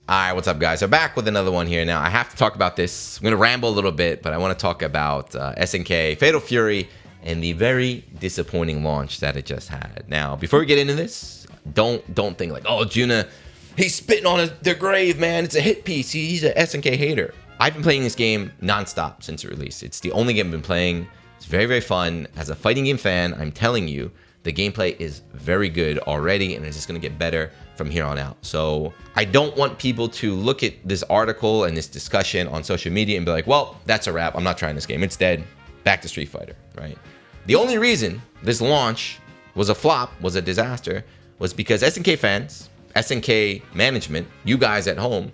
All right, what's up, guys? I'm back with another one here. Now, I have to talk about this. I'm going to ramble a little bit, but I want to talk about SNK, Fatal Fury, and the very disappointing launch that it just had. Now, before we get into this, don't think like, oh, Juna, he's spitting on their grave, man. It's a hit piece. He's an SNK hater. I've been playing this game nonstop since it released. It's the only game I've been playing. It's very, very fun. As a fighting game fan, I'm telling you, the gameplay is very good already, and it's just going to get better from here on out. So I don't want people to look at this article and this discussion on social media and be like, well, that's a wrap. I'm not trying this game. It's dead. Back to Street Fighter, right? The only reason this launch was a flop, was a disaster, was because SNK fans, SNK management, you guys at home,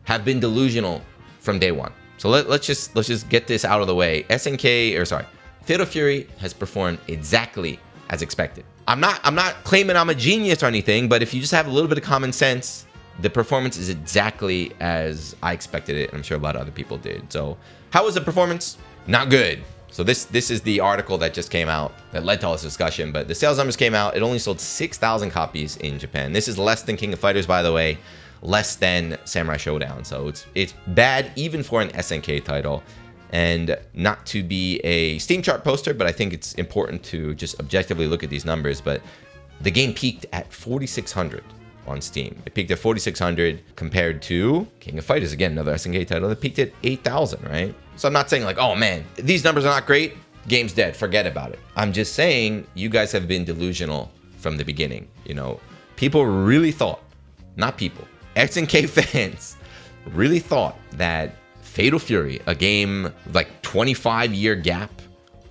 have been delusional from day one. So let's just get this out of the way. Fatal Fury has performed exactly as expected. I'm not claiming I'm a genius or anything, but if you just have a little bit of common sense, the performance is exactly as I expected it, and I'm sure a lot of other people did. So how was the performance? Not good. So this is the article that just came out that led to all this discussion, but the sales numbers came out. It only sold 6,000 copies in Japan. This is less than King of Fighters, by the way, less than Samurai Showdown. So it's bad even for an SNK title. And not to be a Steam chart poster, but I think it's important to just objectively look at these numbers. But the game peaked at 4,600 on Steam. It peaked at 4,600 compared to King of Fighters, again, another SNK title that peaked at 8,000, right? So I'm not saying like, oh man, these numbers are not great, game's dead, forget about it. I'm just saying you guys have been delusional from the beginning. You know, people really thought, not people, SNK fans really thought that Fatal Fury, a game like 25-year gap,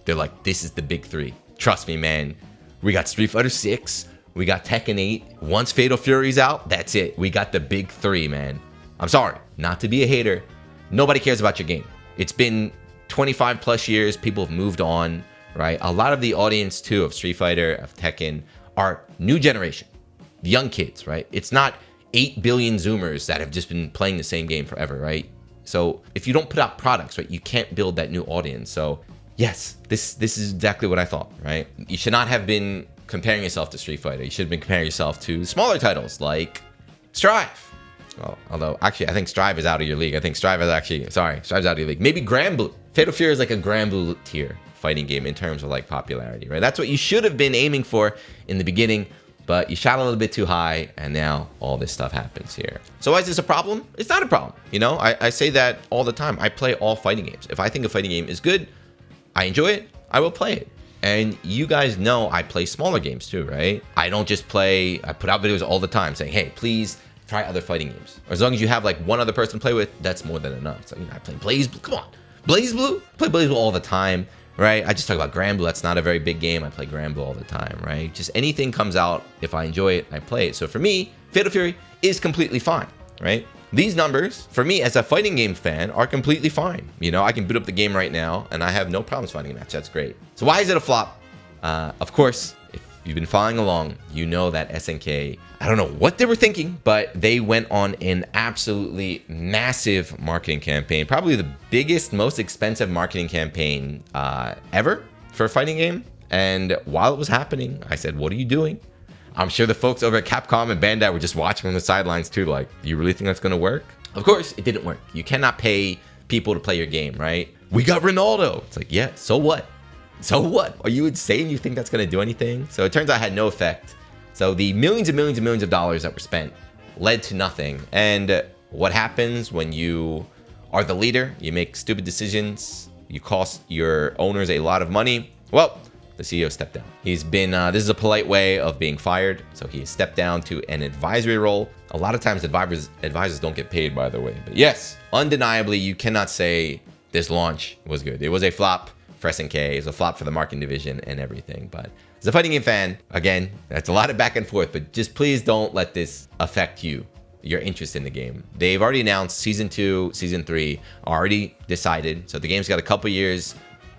they're like, this is the big three. Trust me, man. We got Street Fighter 6, we got Tekken 8. Once Fatal Fury's out, that's it. We got the big three, man. I'm sorry, not to be a hater. Nobody cares about your game. It's been 25 plus years. People have moved on, right? A lot of the audience, too, of Street Fighter, of Tekken, are new generation, young kids, right? It's not 8 billion Zoomers that have just been playing the same game forever, right? So if you don't put out products, right, you can't build that new audience. So yes, this is exactly what I thought, right? You should not have been comparing yourself to Street Fighter. You should have been comparing yourself to smaller titles like Strive. Well, although actually I think Strive is out of your league. I think Strive's out of your league. Maybe Grand Blue. Fatal Fury is like a Grand Blue tier fighting game in terms of like popularity, right? That's what you should have been aiming for in the beginning. But you shot a little bit too high, and now all this stuff happens here. So why is this a problem? It's not a problem. You know, I say that all the time. I play all fighting games. If I think a fighting game is good, I enjoy it, I will play it. And you guys know I play smaller games too, right? I don't just play, I put out videos all the time saying, hey, please try other fighting games. Or as long as you have like one other person to play with, that's more than enough. So, you know, I play BlazBlue, come on. BlazBlue? I play BlazBlue all the time. Right? I just talk about Grand Blue. That's not a very big game. I play Grand Blue all the time, right? Just anything comes out, if I enjoy it, I play it. So for me, Fatal Fury is completely fine, right? These numbers, for me as a fighting game fan, are completely fine. You know, I can boot up the game right now, and I have no problems finding a match. That's great. So why is it a flop? Of course, if you've been following along, you know that SNK, I don't know what they were thinking, but they went on an absolutely massive marketing campaign, probably the biggest, most expensive marketing campaign ever for a fighting game. And while it was happening, I said, what are you doing? I'm sure the folks over at Capcom and Bandai were just watching from the sidelines too, like, do you really think that's going to work? Of course, it didn't work. You cannot pay people to play your game, right? We got Ronaldo. It's like, yeah, so what? So what? Are you insane? You think that's going to do anything? So it turns out it had no effect. So the millions and millions and millions of dollars that were spent led to nothing. And what happens when you are the leader? You make stupid decisions. You cost your owners a lot of money. Well, the CEO stepped down. He's been, this is a polite way of being fired. So he stepped down to an advisory role. A lot of times advisors don't get paid, by the way. But yes, undeniably, you cannot say this launch was good. It was a flop for SNK. It was a flop for the marketing division and everything. But as a fighting game fan, again, that's a lot of back and forth, but just please don't let this affect you, your interest in the game. They've already announced Season 2, Season 3, already decided. So the game's got a couple years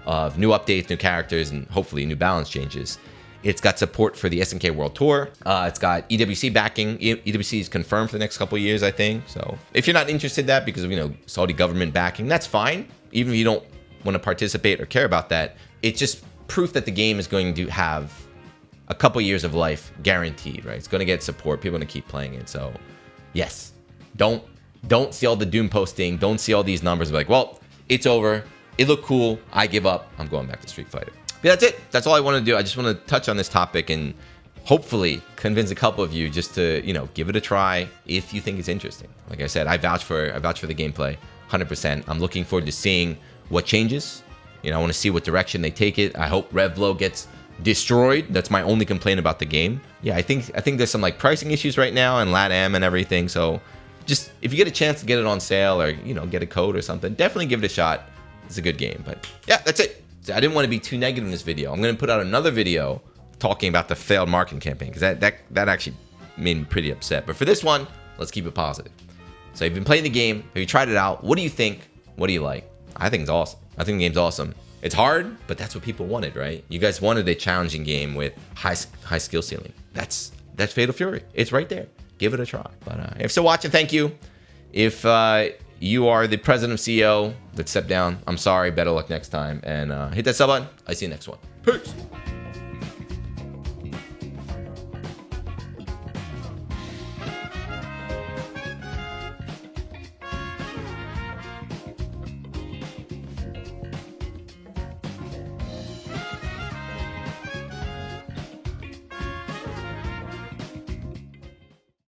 of new updates, new characters, and hopefully new balance changes. It's got support for the SNK World Tour. It's got EWC backing. EWC is confirmed for the next couple of years, I think. So if you're not interested in that because of, you know, Saudi government backing, that's fine. Even if you don't want to participate or care about that, it's just proof that the game is going to have a couple years of life guaranteed, right? It's going to get support. People are going to keep playing it. So yes, don't don't see all the doom posting, don't see all these numbers, be like, well, it's over. It looked cool. I give up. I'm going back to Street Fighter. But that's it. That's all I want to do. I just want to touch on this topic and hopefully convince a couple of you just to, give it a try if you think it's interesting. Like I said, I vouch for the gameplay 100%. I'm looking forward to seeing what changes. I want to see what direction they take it. I hope Revlo gets destroyed. That's my only complaint about the game. Yeah, I think there's some like pricing issues right now and LATAM and everything. So just if you get a chance to get it on sale or get a code or something, definitely give it a shot. It's a good game. But yeah, that's it. So I didn't want to be too negative in this video. I'm going to put out another video talking about the failed marketing campaign because that actually made me pretty upset. But for this one, let's keep it positive. So you've been playing the game. Have you tried it out? What do you think? What do you like? I think it's awesome. I think the game's awesome. It's hard, but that's what people wanted, right? You guys wanted a challenging game with high skill ceiling. That's Fatal Fury. It's right there. Give it a try. But if you're still watching, thank you. If you are the president of CEO that stepped down, I'm sorry. Better luck next time. And hit that sub button. I see you next one. Peace.